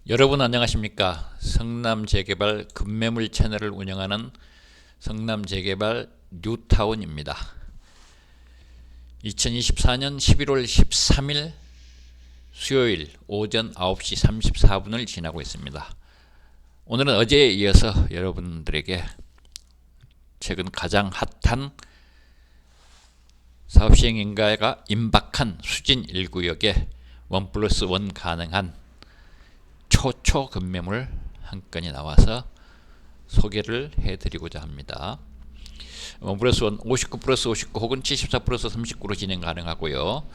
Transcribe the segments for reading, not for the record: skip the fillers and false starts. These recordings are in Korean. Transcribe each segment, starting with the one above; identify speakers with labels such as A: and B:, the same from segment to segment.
A: 여러분 안녕하십니까? 성남재개발 급매물 채널을 운영하는 성남재개발 뉴타운입니다. 2024년 11월 13일 수요일 오전 9시 34분을 지나고 있습니다. 오늘은 어제에 이어서 여러분들에게 최근 가장 핫한 사업시행 인가가 임박한 수진 1구역에 1+1 가능한 초초 급매물 한 건이 나와서 소개를 해드리고자 합니다. 1+1 59+59 혹은 74+39로 진행 가능하고요.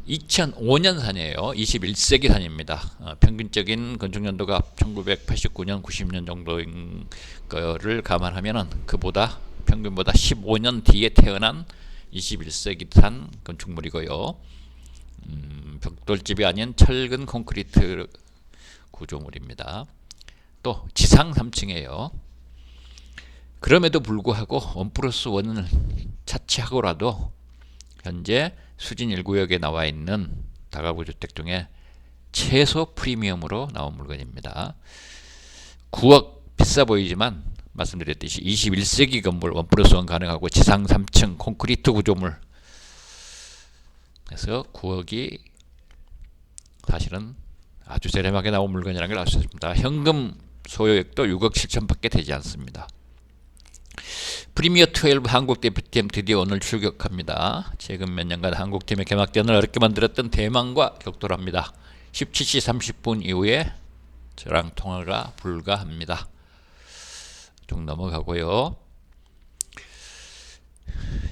A: 2005년산이에요. 21세기산입니다. 평균적인 건축연도가 1989년 90년 정도인 거를 감안하면 그보다 평균보다 15년 뒤에 태어난 21세기산 건축물이고요. 벽돌집이 아닌 철근 콘크리트 구조물입니다. 또 지상 3층이에요. 그럼에도 불구하고 1+1을 차치하고라도 현재 수진 1구역에 나와 있는 다가구 주택 중에 최소 프리미엄으로 나온 물건입니다. 9억 비싸 보이지만 말씀드렸듯이 21세기 건물 1+1 가능하고 지상 3층 콘크리트 구조물, 그래서 9억이 사실은 아주 저렴하게 나온 물건이라는 걸 알 수 있습니다. 현금 소요액도 6억 7천밖에 되지 않습니다. 프리미어 12 한국 대표팀 드디어 오늘 출격합니다. 최근 몇 년간 한국팀의 개막전을 어렵게 만들었던 대만과 격돌 합니다. 17시 30분 이후에 저랑 통화가 불가합니다. 좀 넘어가고요.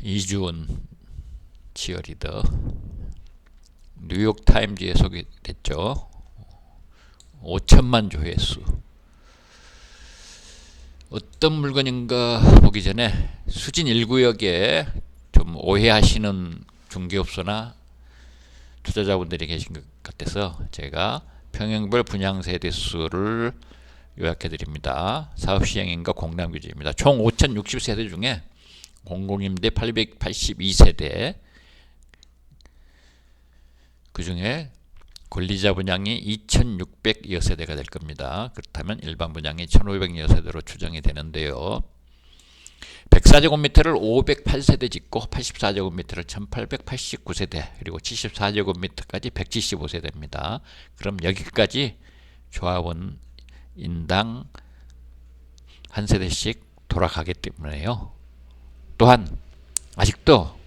A: 이주은 치어리더 뉴욕타임즈에 소개됐죠. 5천만 조회수. 어떤 물건인가 보기 전에 수진 1구역에 좀 오해하시는 중개업소나 투자자분들이 계신 것 같아서 제가 평형별 분양 세대수를 요약해 드립니다. 사업시행인가 공람규제입니다. 총 5060세대 중에 공공임대 882세대, 그 중에 권리자 분양이 2600여세대가 될 겁니다. 그렇다면 일반 분양이 1500여세대로 추정이 되는데요. 104제곱미터를 508세대 짓고 84제곱미터를 1889세대, 그리고 74제곱미터까지 175세대입니다. 그럼 여기까지 조합원 인당 한 세대씩 돌아가기 때문에요. 또한 아직도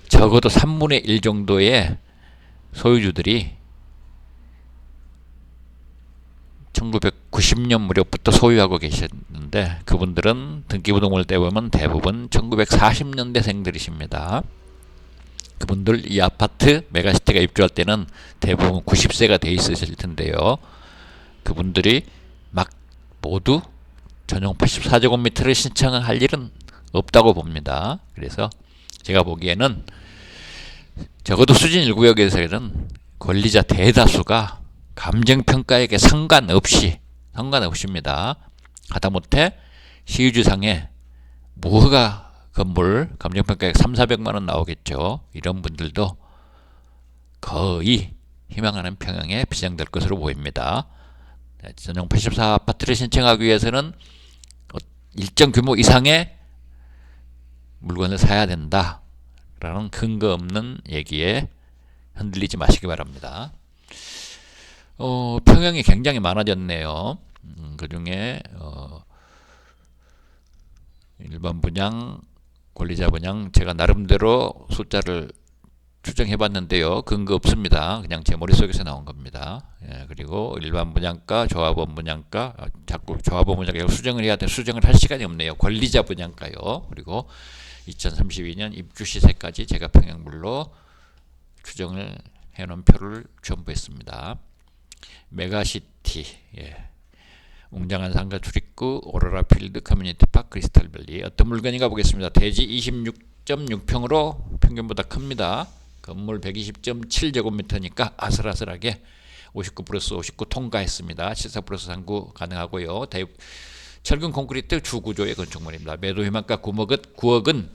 A: 적어도 3분의 1 정도의 소유주들이 1990년 무렵부터 소유하고 계셨는데 그분들은 등기부등본을 떼보면 대부분 1940년대생들이십니다. 그분들 이 아파트 메가시티가 입주할 때는 대부분 90세가 돼 있으실 텐데요. 그분들이 막 모두 전용 84제곱미터를 신청할 일은 없다고 봅니다. 그래서 제가 보기에는 적어도 수진 1구역에서는 권리자 대다수가 감정평가액에 상관없습니다. 하다못해 시유주상에 무허가 건물 감정평가액 3,400만원 나오겠죠. 이런 분들도 거의 희망하는 평형에 비정될 것으로 보입니다. 전용 84 아파트를 신청하기 위해서는 일정 규모 이상의 물건을 사야 된다 라는 근거 없는 얘기에 흔들리지 마시기 바랍니다. 평형이 굉장히 많아졌네요. 그 중에 일반 분양, 권리자 분양 제가 나름대로 숫자를 추정해 봤는데요. 근거 없습니다. 그냥 제 머릿속에서 나온 겁니다. 예, 그리고 일반 분양가, 조합원 분양가, 자꾸 조합원 분양가 수정을 해야 돼. 수정을 할 시간이 없네요. 권리자 분양가요. 그리고 2032년 입주 시세까지 제가 평형별로 추정을 해놓은 표를 첨부했습니다. 메가시티, 예. 웅장한 상가 출입구, 오로라 필드, 커뮤니티 파크, 크리스탈밸리. 어떤 물건인가 보겠습니다. 대지 26.6평으로 평균보다 큽니다. 건물 120.7제곱미터니까 아슬아슬하게 59+59 통과했습니다. 74+39 가능하고요. 철근 콘크리트 주구조의 건축물입니다. 매도 희망가 9억은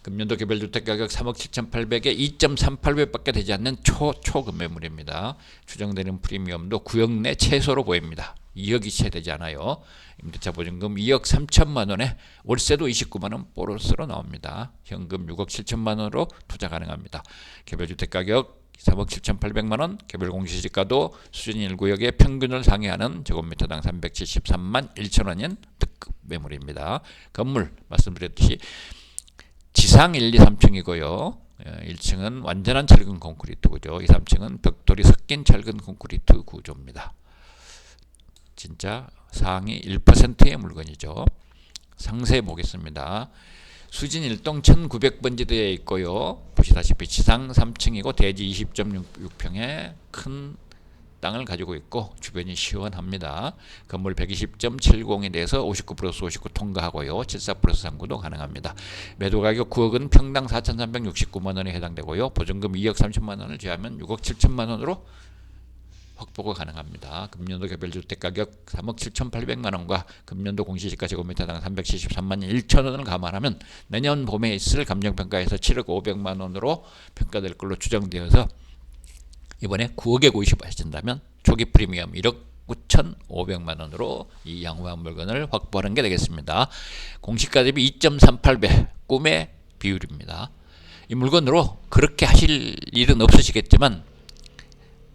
A: 금년도 개별주택 가격 3억 7,800에 2.38배밖에 되지 않는 초급매물입니다. 추정되는 프리미엄도 9억 내 최소로 보입니다. 2억이 채 되지 않아요. 임대차 보증금 2억 3천만 원에 월세도 29만 원 보너스로 나옵니다. 현금 6억 7천만 원으로 투자 가능합니다. 개별주택 가격 3억 7,800만 원, 개별 공시지가도 수준 1구역의 평균을 상회하는 제곱미터당 373만 1천 원인 특급 매물입니다. 건물 말씀드렸듯이 지상 1, 2, 3층이고요. 1층은 완전한 철근 콘크리트 구조, 2, 3층은 벽돌이 섞인 철근 콘크리트 구조입니다. 진짜 상위 1%의 물건이죠. 상세 보겠습니다. 수진 1동 1900번지대에 있고요. 보시다시피 지상 3층이고 대지 20.66평의 큰 땅을 가지고 있고 주변이 시원합니다. 건물 120.70에 대해서 59 플러스 59 통과하고요. 74 플러스 39도 가능합니다. 매도 가격 9억은 평당 4,369만 원에 해당되고요. 보증금 2억 30만 원을 제하면 6억 7천만 원으로 확보가 가능합니다. 금년도 개별주택 가격 3억 7,800만 원과 금년도 공시지가 제곱미터당 373만 1천 원을 감안하면 내년 봄에 있을 감정평가에서 7억 500만 원으로 평가될 걸로 추정되어서 이번에 9억에 구입하신다면 초기 프리미엄 1억 9,500만 원으로 이 양호한 물건을 확보하는 게 되겠습니다. 공시가 대비 2.38배 꿈의 비율입니다. 이 물건으로 그렇게 하실 일은 없으시겠지만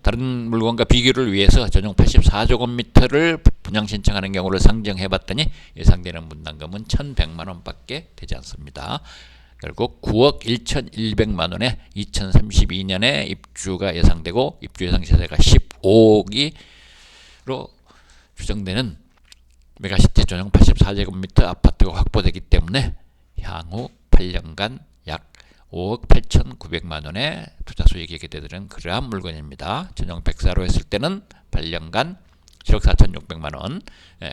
A: 다른 물건과 비교를 위해서 전용 84제곱미터를 분양 신청하는 경우를 상정해 봤더니 예상되는 분담금은 1,100만 원밖에 되지 않습니다. 결국 9억 1,100만 원에 2032년에 입주가 예상되고 입주 예상 시세가 15억이로 추정되는 메가시티 전용 84제곱미터 아파트가 확보되기 때문에 향후 8년간 약 5억 8,900만 원의 투자 수익이 기대되는 그러한 물건입니다. 전용 104로 했을 때는 8년간 7억 4,600만 원,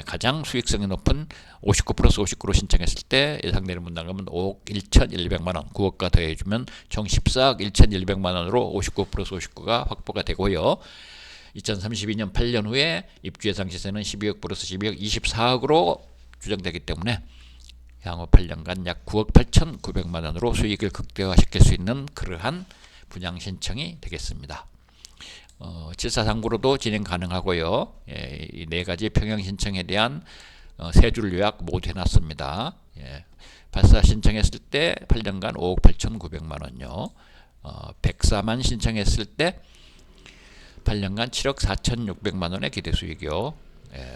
A: 가장 수익성이 높은 59 플러스 59로 신청했을 때 예상되는 분담금은 5억 1,100만 원, 9억과 더해주면 총 14억 1,100만 원으로 59 플러스 59가 확보가 되고요. 2032년 8년 후에 입주 예상 시세는 12억 플러스 12억 24억으로 추정되기 때문에 향후 8년간 약 9억 8,900만 원으로 수익을 극대화시킬 수 있는 그러한 분양 신청이 되겠습니다. 7439로도 진행 가능하고요. 이 네 가지 평형 신청에 대한 세 줄 요약 모두 해놨습니다. 84 신청했을 때 8년간 5억 8,900만 원요. 104만 신청했을 때 8년간 7억 4,600만 원의 기대 수익이요.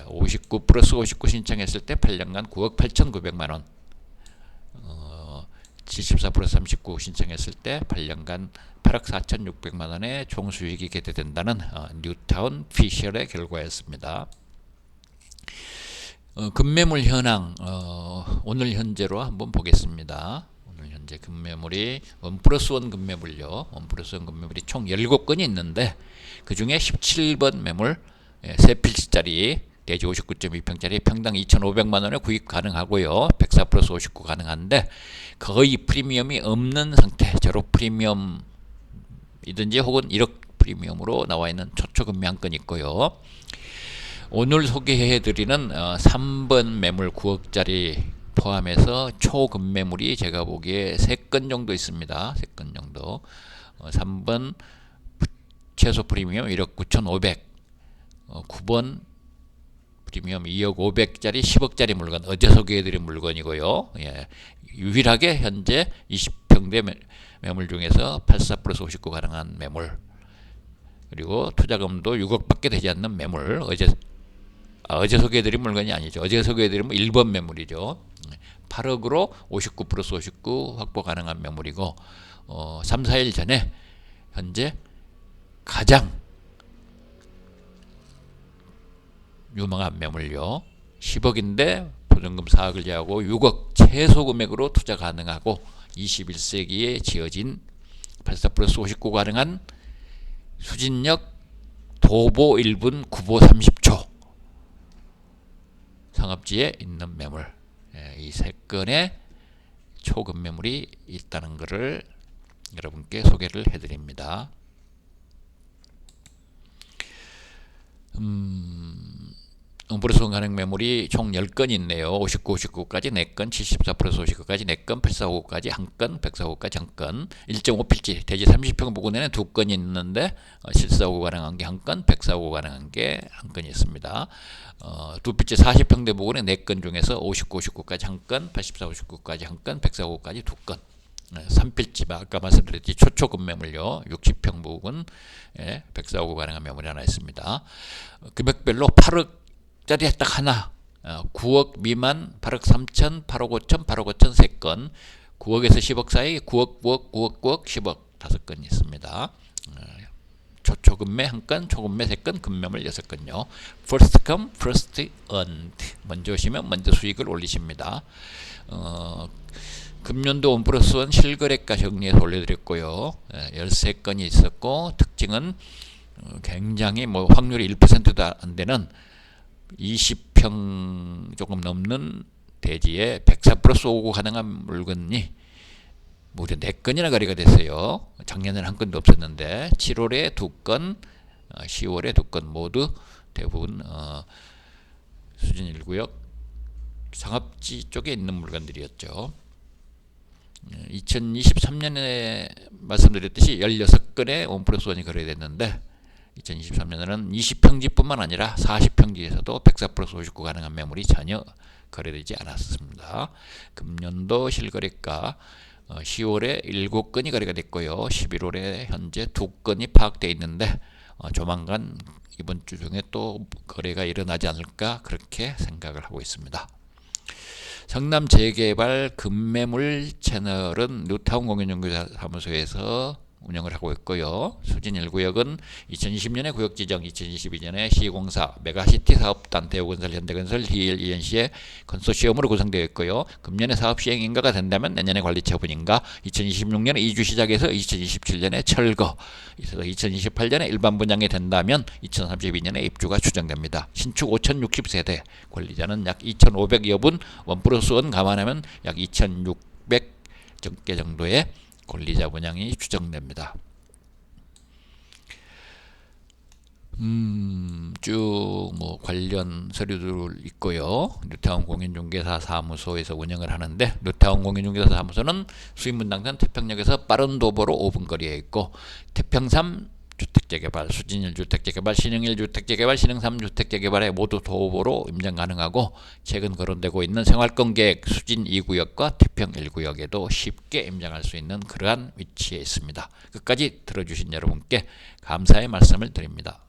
A: 59 플러스 59 신청했을 때 8년간 9억 8,900만 원, 74 플러스 39 신청했을 때 8년간 8억 4,600만 원의 총 수익이 기대된다는 뉴타운 피셜의 결과였습니다. 급매물 현황 오늘 현재로 한번 보겠습니다. 오늘 현재 급매물이 1 플러스 1 급매물요. 1 플러스 1 급매물이 총 17건이 있는데 그 중에 17번 매물 3필지짜리 대지 59.2평짜리 평당 2,500만 원에 구입 가능하고요. 104 플러스 59 가능한데 거의 프리미엄이 없는 상태, 제로 프리미엄이든지 혹은 1억 프리미엄으로 나와 있는 초초급매 한 건 있고요. 오늘 소개해드리는 3번 매물 9억짜리 포함해서 초급매물이 제가 보기에 3건 정도 있습니다. 3건 정도. 3번 최소 프리미엄 1억 9,500, 9번 프리미엄 2억 500짜리 10억짜리 물건, 어제 소개해드린 물건이고요. 유일하게 현재 20평대 매물 중에서 84 플러스 59 가능한 매물, 그리고 투자금도 6억밖에 되지 않는 매물, 어제 소개해드린 물건이 아니죠. 어제 소개해드린 1번 매물이죠. 8억으로 59 플러스 59 확보 가능한 매물이고 3, 4일 전에 현재 가장 유망한 매물요. 10억인데 보증금 4억을 제하고 6억 최소 금액으로 투자 가능하고 21세기에 지어진 84 플러스 59 가능한 수진역 도보 1분 9보 30초 상업지에 있는 매물, 이 3건의 초급 매물이 있다는 것을 여러분께 소개를 해드립니다. 엄브레스원 가능 매물이 총 10건이 있네요. 59, 59까지 4건, 74 플러스 59까지 4건, 84호까지 1건, 104호까지 1건, 1.5필지 대지 30평 부근에는 2건이 있는데 74호 가능한 게 1건, 104호 가능한 게 1건이 있습니다. 2필지 40평대 부근에 4건 중에서 59, 59까지 1건, 84, 59까지 1건, 104호까지 2건. 3필지 아까 말씀드렸듯이 초초급 매물요 60평 부근 104호 가능한 매물이 하나 있습니다. 금액별로 8억짜리 딱 하나, 9억 미만 8억 3천, 8억 5천, 8억 5천 3건, 9억에서 10억 사이 9억, 9억, 9억, 9억, 10억 5건이 있습니다. 초초급매 1건, 초급매 3건, 급매물 6건요. First come, first earned. 먼저 오시면 먼저 수익을 올리십니다. 금년도 1+1 실거래가 정리해서 올려드렸고요. 13건이 있었고 특징은 굉장히 확률이 1%도 안 되는 20평 조금 넘는 대지에 104+5구 가능한 물건이 무려 4건이나 거래가 됐어요. 작년에는 한 건도 없었는데 7월에 2건, 10월에 2건 모두 대부분 수준 1구역 상업지 쪽에 있는 물건들이었죠. 2023년에 말씀드렸듯이 16건의 1+1이 거래됐는데 2023년에는 20평지뿐만 아니라 40평지에서도 104+59 가능한 매물이 전혀 거래되지 않았습니다. 금년도 실거래가 10월에 7건이 거래가 됐고요. 11월에 현재 2건이 파악되어 있는데 조만간 이번 주 중에 또 거래가 일어나지 않을까 그렇게 생각을 하고 있습니다. 성남 재개발 급매물 채널은 뉴타운 공인중개사무소에서 운영을 하고 있고요. 수진 1구역은 2020년에 구역 지정, 2022년에 시공사, 메가시티 사업단, 대우건설, 현대건설, DL, ENC의 컨소시엄으로 구성되어 있고요. 금년에 사업 시행 인가가 된다면 내년에 관리 처분 인가, 2026년에 이주 시작해서 2027년에 철거, 2028년에 일반 분양이 된다면 2032년에 입주가 추정됩니다. 신축 5060세대, 권리자는 약 2500여 분, 1+1 감안하면 약 2600개 정도의 권리자 분양이 추정됩니다. 쭉 관련 서류들 있고요. 뉴타운 공인중개사 사무소에서 운영을 하는데 뉴타운 공인중개사 사무소는 수인분당선 태평역에서 빠른 도보로 5분 거리에 있고 태평3 주택재개발, 수진1 주택재개발, 신흥1 주택재개발, 신흥3 주택재개발에 모두 도보로 임장 가능하고 최근 거론되고 있는 생활권계획 수진 2구역과 태평 1구역에도 쉽게 임장할 수 있는 그러한 위치에 있습니다. 끝까지 들어주신 여러분께 감사의 말씀을 드립니다.